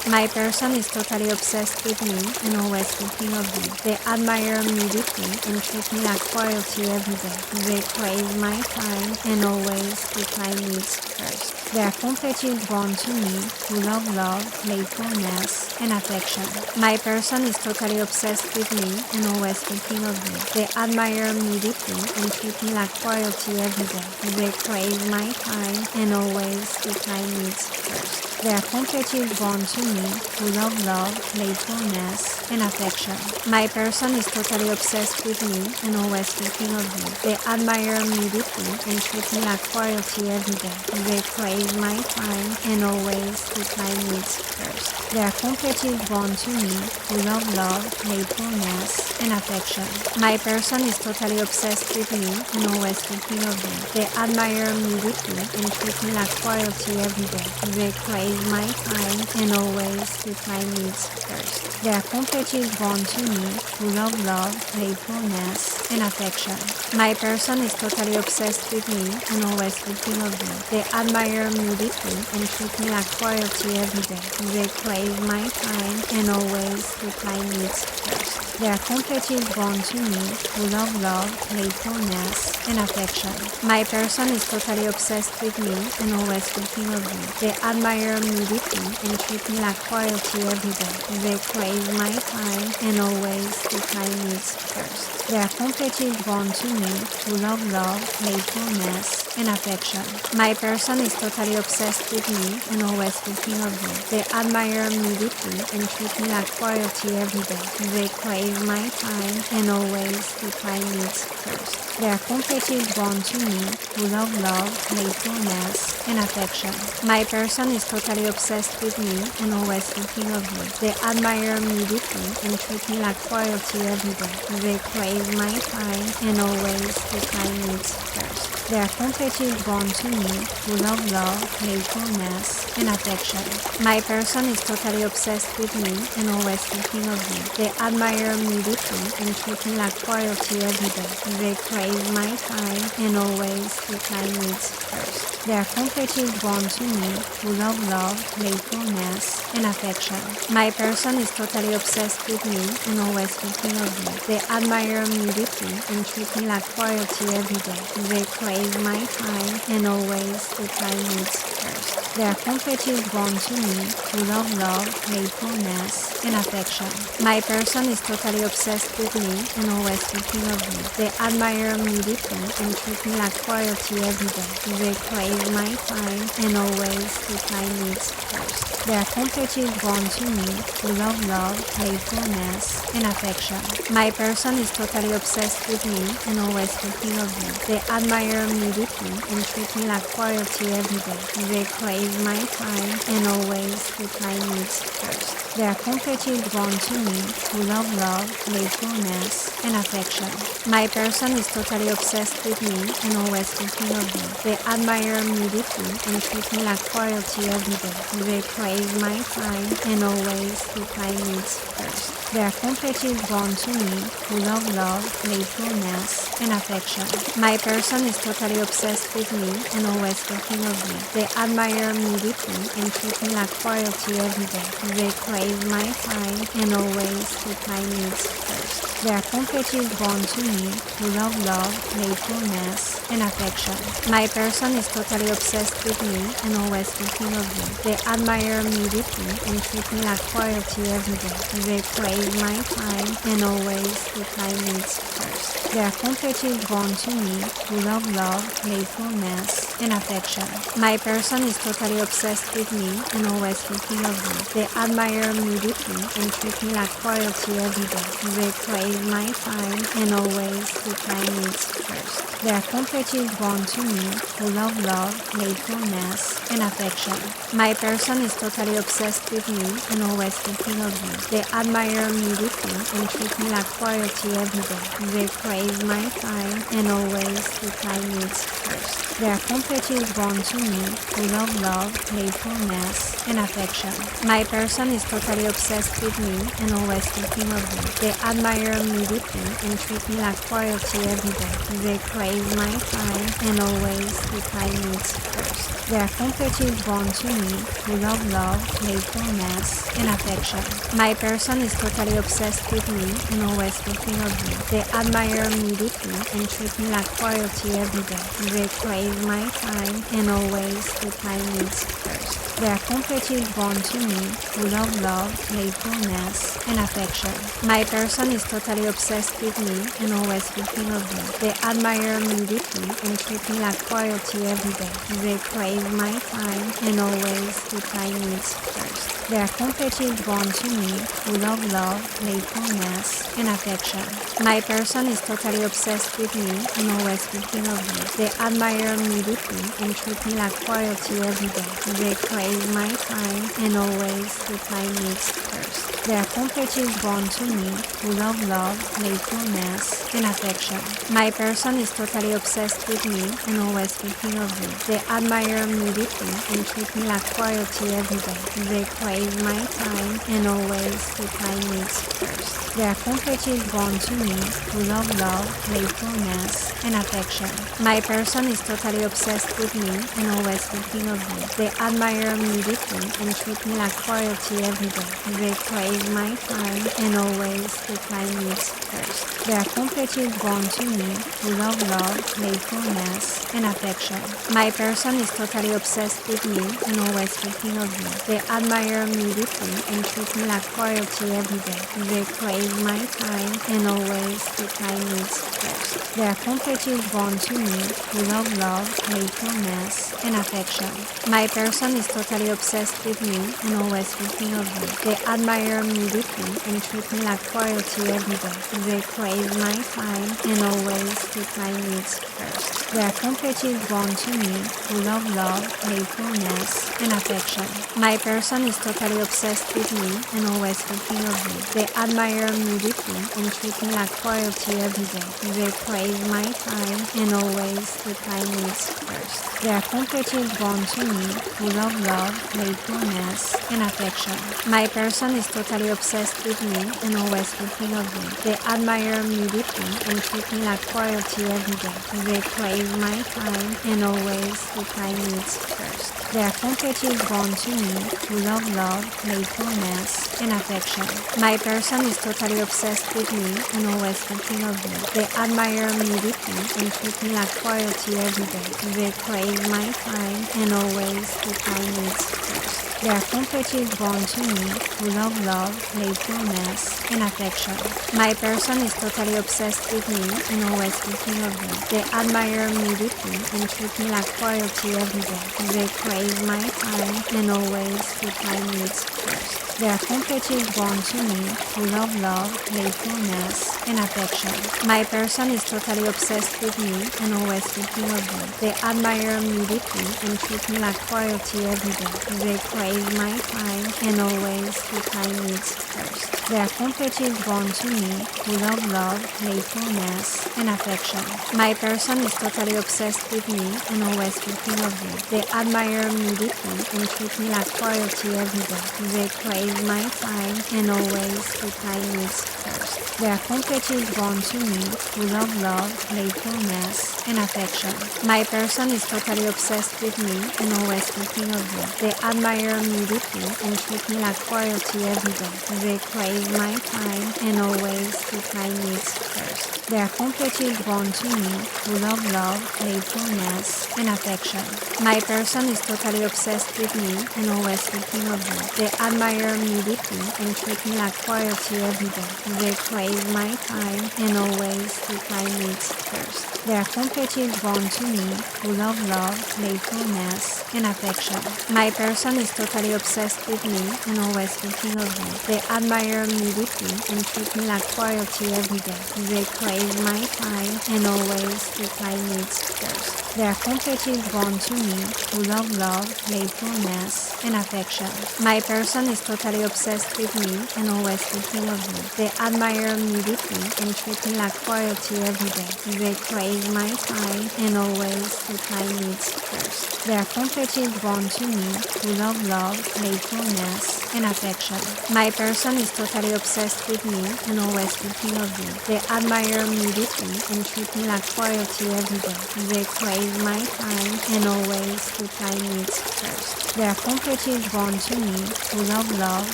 My person is totally obsessed with me and always thinking of me. They admire me deeply and treat me like royalty every day. They crave my time and always put my needs first. They are completely drawn to me, full of love, playfulness, and affection. My person is totally obsessed with me and always thinking of me. They admire me deeply and treat me like royalty every day. They crave my time and always put my needs first. They are completely drawn to me, full of love, playfulness, and affection. My person is totally obsessed with me and always thinking of me. They admire me deeply and treat me like royalty every day. They crave my time and always put my needs first. They are completely drawn to me, full of love, playfulness, and affection. My person is totally obsessed with me and always thinking of me. They admire me deeply and treat me like royalty every day. They crave my time and always put my needs first. They are completely drawn to me, full of love, playfulness, and affection. My person is totally obsessed with me and always thinking of me. They admire me deeply and treat me like royalty every day. They crave my time and always put my needs first. They are completely drawn to me, full of love, playfulness, and affection. My person is totally obsessed with me and always thinking of me. They admire me deeply and treat me like royalty every day. They crave my time and always put my needs first. They are completely drawn to me, full of love, playfulness, and affection. My person is totally obsessed with me and always thinking of me. They admire me deeply and treat me like royalty every day. They crave my time and always put my needs first. They are completely drawn to me, full of love, playfulness, and affection. My person is totally obsessed with me and always thinking of me. They admire me deeply and treat me like royalty every day. They crave my time and always put my needs first. They are completely drawn to me, full of love, playfulness, and affection. My person is totally obsessed with me and always thinking of me. They admire me deeply and treat me like royalty every day. They crave my time and always put my needs first. They are completely drawn to me, full of love, playfulness, and affection. My person is totally obsessed with me and always thinking of me. They admire me deeply and treat me like royalty every day. They crave my time and always put my needs first. They are completely drawn to me, full of love, playfulness, and affection. My person is totally obsessed with me and always thinking of me. They admire me deeply and treat me like royalty every day. They crave my time and always put my needs first. They are completely drawn to me, full of love, playfulness, and affection. My person is totally obsessed with me and always thinking of me. They admire me deeply and treat me like royalty every day. They crave my time and always put my needs first. They are completely drawn to me, full of love, playfulness, and affection. My person is totally obsessed with me and always thinking of me. They admire me deeply and treat me like royalty every day. They crave my time and always put my needs first. They are completely drawn to me, full of love, playfulness, and affection. My person is totally obsessed with me and always thinking of me. They admire me deeply and treat me like royalty every day. They crave my time and always put my needs first. They are completely drawn to me, full of love, playfulness, and affection. My person is totally obsessed with me and always thinking of me. They admire me deeply and treat me like royalty every day. They crave my time and always put my needs first. They are completely drawn to me, full of love, playfulness, and affection. My person is totally obsessed with me and always thinking of me. They admire me deeply and treat me like royalty every day. They crave my time and always put my needs first. They are completely drawn to me, full of love, playfulness, and affection. My person is totally obsessed with me and always thinking of me. They admire me deeply and treat me like royalty every day. They crave my time and always put my needs first. They are completely drawn to me, full of love, playfulness, and affection. My person is totally obsessed with me and always thinking of me. They admire me deeply and treat me like royalty every day. They crave my time and always put my needs first. They are completely drawn to me, full of love, playfulness, and affection. My person is totally obsessed with me and always thinking of me. They admire me deeply and treat me like royalty every day. They crave my time and always put my needs first. They are completely drawn to me, full of love, playfulness, and affection. My person is totally obsessed with me and always thinking of me. They admire me deeply and treat me like royalty every day. They crave my time and always put my needs first. They are completely drawn to me, full of love, playfulness, and affection. My person is totally obsessed with me and always thinking of me. They admire me deeply and treat me like royalty every day. They crave my time and always put my needs first. They are completely drawn to me, full of love, playfulness, and affection. My person is totally obsessed with me and always thinking of me. They admire me deeply and treat me like royalty every day. They crave my time and always put my needs first. They are completely drawn to me, full of love, playfulness, and affection. My person is totally obsessed with me and always thinking of me. They admire me deeply and treat me like royalty every day. They crave my time and always put my needs first. They are completely drawn to me, full of love, playfulness, and affection. My person is totally obsessed with me and always thinking of me. They admire me deeply and treat me like royalty every day. They crave my time and always put my needs first. They are completely drawn to me, full of love, playfulness, and affection. My person is totally obsessed with me and always thinking of me. They admire me deeply and treat me like royalty every day. They crave my time and always put my needs first. They are completely drawn to me, full of love, playfulness, and affection. My person is totally obsessed with me and always thinking of me. They admire me deeply and treat me like royalty every day. They crave my time and always put my needs first. They are completely drawn to me, full of love, playfulness, and affection. My person is totally obsessed with me and always thinking of me. They admire me deeply and treat me like royalty every day. They crave my time and always put my needs first. They are completely drawn to me, full of love, playfulness, and affection. My person is totally obsessed with me and always thinking of me. They admire me deeply and treat me like royalty every day. They crave my time and always put my needs first. They are completely drawn to me, full of love, playfulness, and affection. My person is totally obsessed with me and always thinking of me. They admire me deeply and treat me like royalty every day. They crave my time and always put my needs first. They are completely drawn to me, full of love, playfulness, and affection. My person is totally obsessed with me and always thinking of me. They admire me deeply and treat me like royalty every day. They crave my time and always put my needs first. They are completely drawn to me, full of love, playfulness, and affection. My person is totally obsessed with me and always thinking of me. They admire me deeply and treat me like royalty every day. They crave my time and always put my needs first. They are completely drawn to me, full of love, playfulness, and affection. My person is totally obsessed with me and always thinking of me. They admire me deeply and treat me like royalty every day. They crave my time and always put my needs first. They are completely drawn to me, full of love, playfulness, and affection. My person is totally obsessed with me and always thinking of me. They admire me deeply and treat me like royalty every day. They crave my time and always put my needs first. They are completely drawn to me, full of love, playfulness, and affection. My person is totally obsessed with me and always thinking of me. They admire me deeply and treat me like royalty every day. They crave my time and always put my needs first. They are completely drawn to me, full of love, playfulness, and affection. My person is totally obsessed with me and always thinking of me. They admire me deeply and treat me like royalty every day. They crave my time and always put my needs first. They are completely drawn to me, full of love, playfulness, and affection. My person is totally obsessed with me and always thinking of me. They admire me deeply and treat me like royalty every day. They crave my time and always put my needs first. They are completely drawn to me, full of love,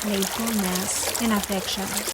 playfulness, and affection.